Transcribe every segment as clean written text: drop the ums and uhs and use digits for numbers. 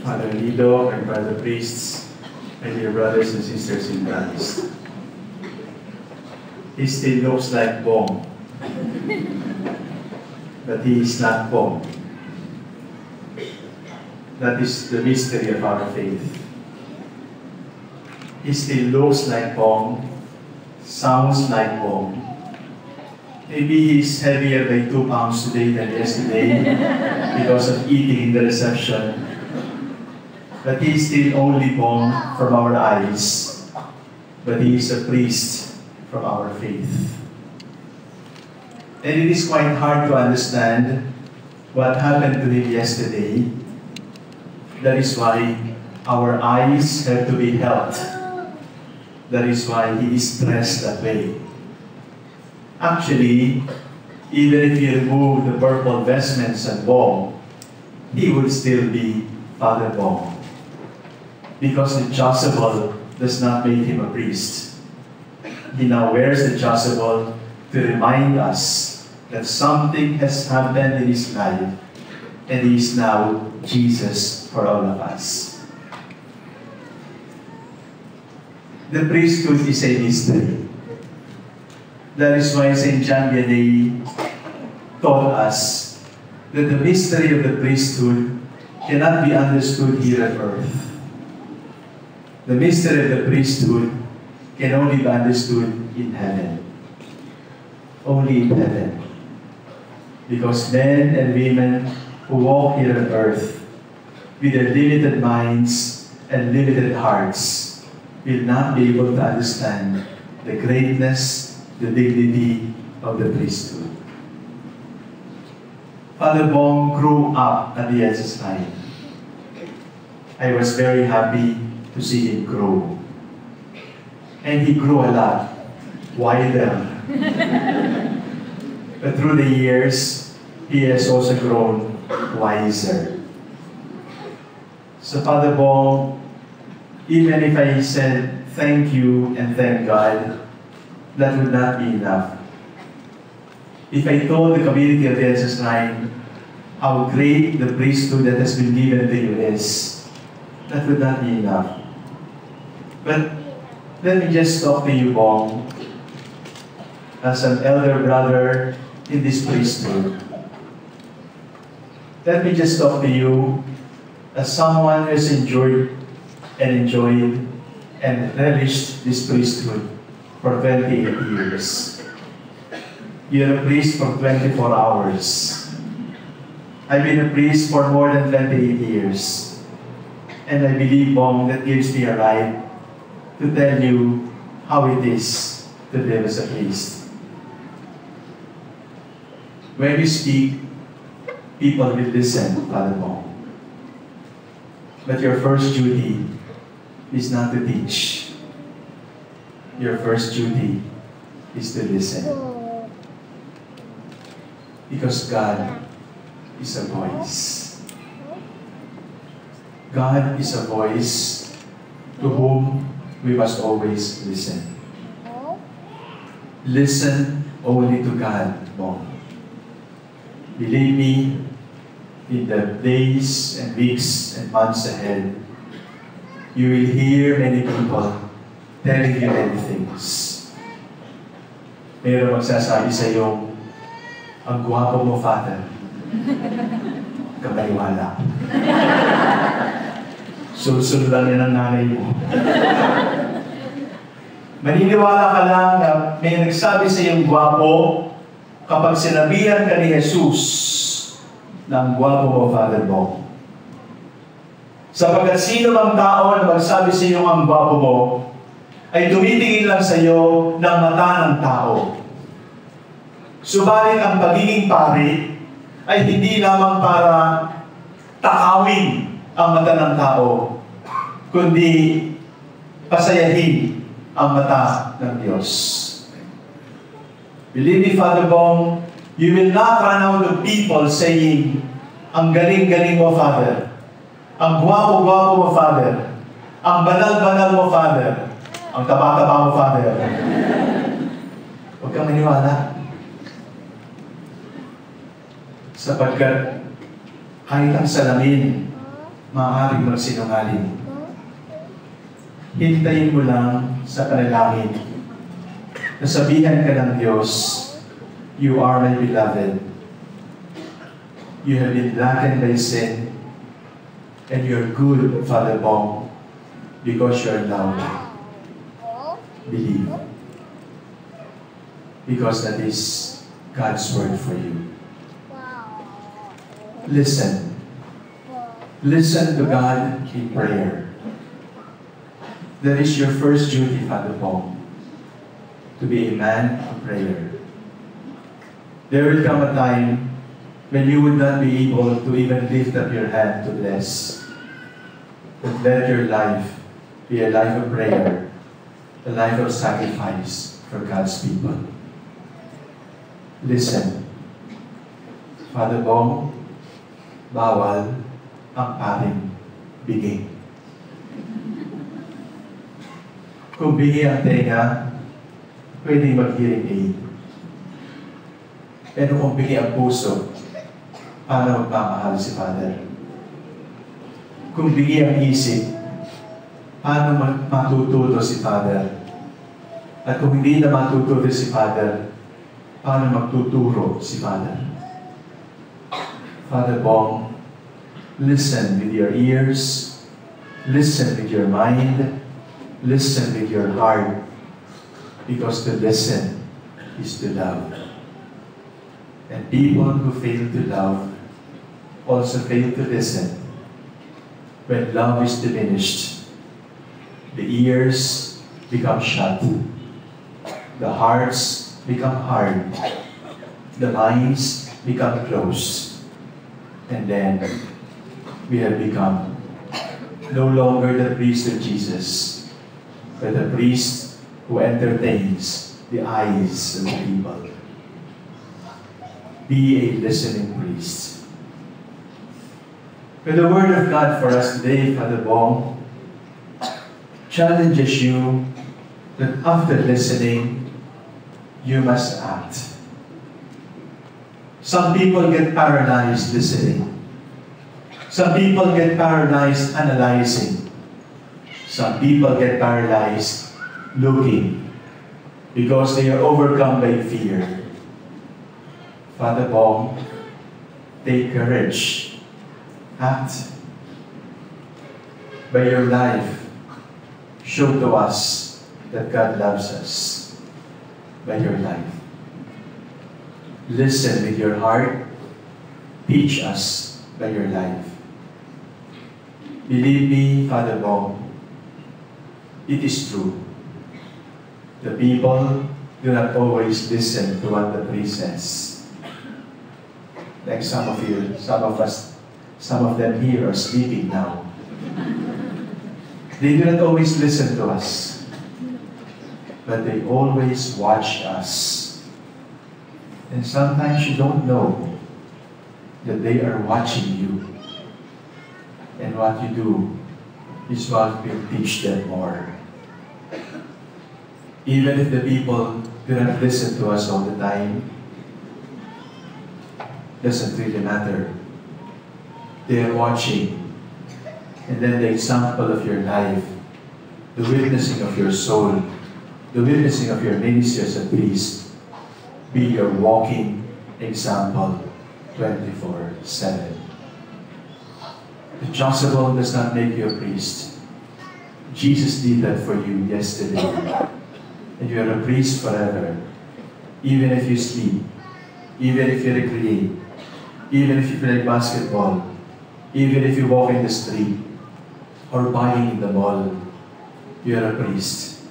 Father Lido, my brother priests, my dear brothers and sisters in Christ. He still looks like Bong, but he is not Bong. That is the mystery of our faith. He still looks like Bong, sounds like Bong. Maybe he's heavier by 2 pounds today than yesterday because of eating in the reception. But he is still only Bong from our eyes, but he is a priest from our faith. And it is quite hard to understand what happened to him yesterday. That is why our eyes have to be held. That is why he is dressed that way. Actually, even if you remove the purple vestments and Bong, he would still be Father Bong. Because the chasuble does not make him a priest. He now wears the chasuble to remind us that something has happened in his life, and he is now Jesus for all of us. The priesthood is a mystery. That is why St. John Vianney taught us that the mystery of the priesthood cannot be understood here on earth. The mystery of the priesthood can only be understood in heaven. Only in heaven. Because men and women who walk here on earth with their limited minds and limited hearts will not be able to understand the greatness, the dignity of the priesthood. Father Bong grew up at the Jesus line. I was very happy to see him grow. And he grew a lot, wider. But through the years, he has also grown wiser. So Father Bong, even if I said thank you and thank God, that would not be enough. If I told the community of the Jesus line how great the priesthood that has been given to you is, that would not be enough. But let me just talk to you, Bong, as an elder brother in this priesthood. Let me just talk to you as someone who has enjoyed and relished this priesthood for 28 years. You're a priest for 24 hours. I've been a priest for more than 28 years. And I believe, Bong, that gives me a right to tell you how it is to live as a priest. When you speak, people will listen, Father Bong. But your first duty is not to teach. Your first duty is to listen. Because God is a voice. God is a voice to whom we must always listen. Listen only to God, Bong. Believe me, in the days and weeks and months ahead, you will hear many people telling you many things. Mayroon magsasabi sa iyo, ang gwapo mo, Father. Kapaniwala. Sulsul lang yan ang nanay mo. Maniniwala ka lang na may nagsabi sa iyong gwapo kapag sinabihan ka ni Jesus na ang gwapo mo, Father Bong. Sapagkat sino mang tao na magsabi sa iyong ang gwapo mo, ay tumitingin lang sa iyo ng mata ng tao. Subalit ang pagiging pari ay hindi lamang para takawin ang mata ng tao, kundi pasayahin ang mata ng Diyos. Believe me, Father Bong, you will not run out of people saying, ang galing-galing mo, Father. Ang gwapo-gwapo mo, Father. Ang banal-banal mo, Father. Ang taba-taba mo, Father. Huwag kang maniwala. Sapagkat kahit ang salamin maaaring magsinungaling. Hintayin mo lang sa panalangin. Nasabihan ka ng Diyos, "You are my beloved. You have been blackened by sin, and you are good, Father Bong, because you are loved." Believe. Because that is God's word for you. Listen. Listen to God in prayer. That is your first duty, Father Bong, to be a man of prayer. There will come a time when you would not be able to even lift up your hand to bless. But let your life be a life of prayer, a life of sacrifice for God's people. Listen, Father Bong, bawal ang paring bigay. Kung bigay ang tenga, pwedeng mag-hearing aid. Pero kung bigay ang puso, paano magmamahal si Father? Kung bigay ang isip, paano matututo si Father? At kung hindi na matututo si Father, paano magtuturo si Father? Father Bong, listen with your ears, listen with your mind, listen with your heart, because to listen is to love. And people who fail to love also fail to listen. When love is diminished, the ears become shut, the hearts become hard, the minds become closed, and then we have become no longer the priest of Jesus, but the priest who entertains the eyes of the people. Be a listening priest. But the word of God for us today, Father Bong, challenges you that after listening, you must act. Some people get paralyzed listening. Some people get paralyzed analyzing. Some people get paralyzed looking because they are overcome by fear. Father Bong, take courage. Act. By your life, show to us that God loves us. By your life. Listen with your heart. Teach us by your life. Believe me, Father Bong, it is true. The people do not always listen to what the priest says. Like some of you, some of us, some of them here are sleeping now. They do not always listen to us, but they always watch us. And sometimes you don't know that they are watching you. And what you do is what will teach them more. Even if the people do not listen to us all the time, doesn't really matter. They are watching. And then the example of your life, the witnessing of your soul, the witnessing of your ministry as a priest, be your walking example 24/7. The chasuble does not make you a priest. Jesus did that for you yesterday. And you are a priest forever. Even if you sleep, even if you recreate, even if you play basketball, even if you walk in the street, or buying in the mall, you are a priest.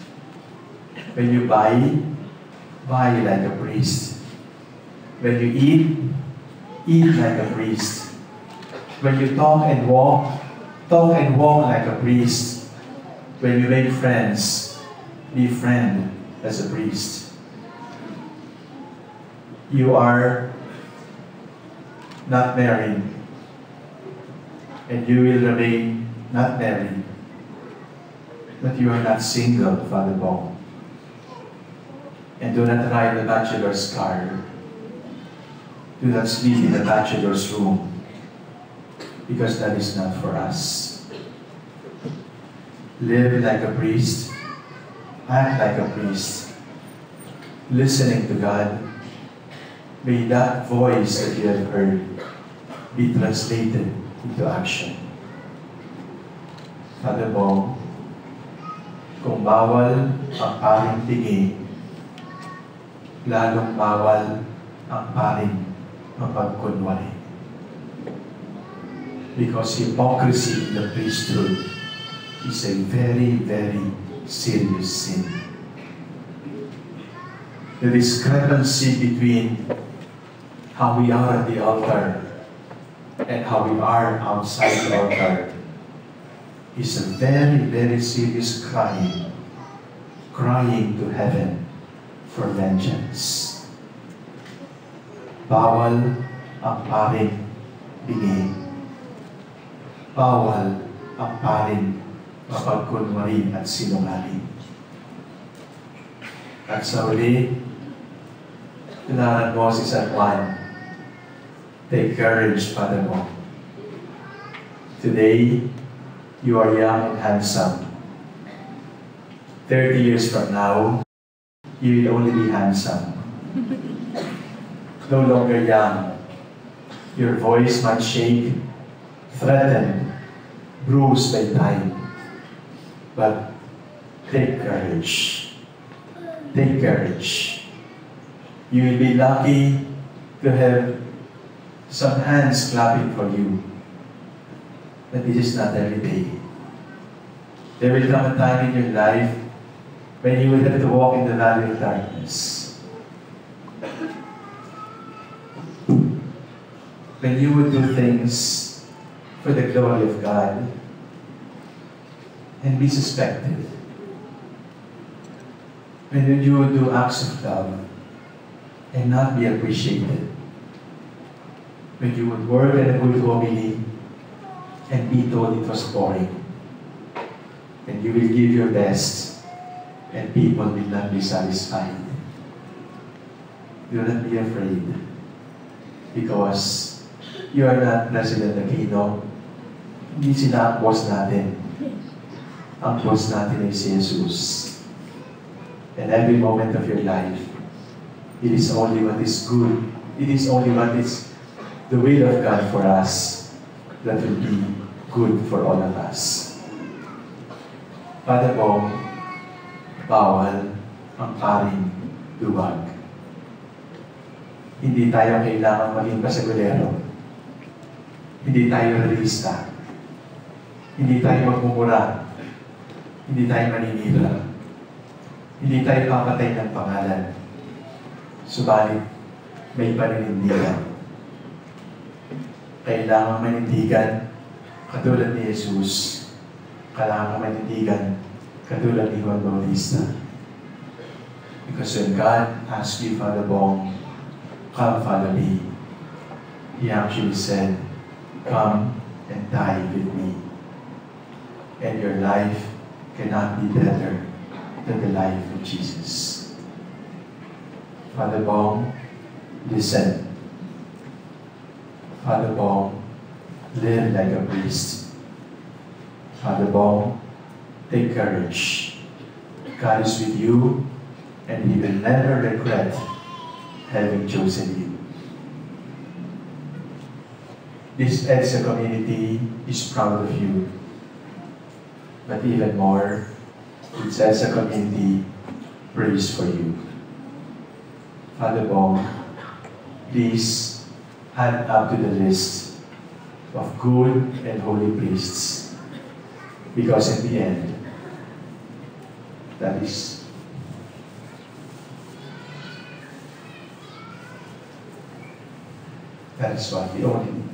When you buy like a priest. When you eat like a priest. When you talk and walk like a priest. When you make friends, be friend as a priest. You are not married, and you will remain not married, but you are not single, Father Bong. And do not ride the bachelor's car. Do not sleep in the bachelor's room. because that is not for us. Live like a priest, act like a priest, listening to God. May that voice that you have heard be translated into action. Father Bong, kung bawal ang paring tingin, lalong bawal ang paring mapagkunwari. Because hypocrisy in the priesthood is a very, very serious sin. The discrepancy between how we are at the altar and how we are outside the altar is a very, very serious crying to heaven for vengeance. Bawal ang paring bingi. Bawal ang paring mapagkunwari at sinungaling. At sa uli, tularan mo si San Juan, take courage, Father Mo. Today, you are young and handsome. 30 years from now, you will only be handsome. No longer young. Your voice might shake, threatened, bruised by time. But take courage. Take courage. You will be lucky to have some hands clapping for you. But this is not every day. There will come a time in your life when you will have to walk in the valley of darkness. When you would do things for the glory of God and be suspected. When you would do acts of love and not be appreciated. When you would work at a good homily and be told it was boring. And you will give your best and people will not be satisfied. Do not be afraid because you are not President Aquino. Hindi sila ang boss natin. Ang boss natin ay si Jesus. And every moment of your life, it is only what is good. It is only what is the will of God for us that will be good for all of us. Father Bong, bawal ang paring duwag. Hindi tayo kailangan maging pasagulero. Hindi tayo realista. Hindi tayo magmumura. Hindi tayo maninira. Hindi tayo papatay ng pangalan. Subalit, may paninindigan. Kailangan manindigan katulad ni Jesus. Kailangan manindigan katulad ni Juan Bautista. Because when God asked you, Father Bong, come follow me, He actually said, come and die with me. And your life cannot be better than the life of Jesus. Father Bong, listen. Father Bong, live like a priest. Father Bong, take courage. God is with you, and He will never regret having chosen you. This EDSA community is proud of you. But even more, this EDSA community prays for you. Father Bong, please add up to the list of good and holy priests. Because in the end, that is what we only need.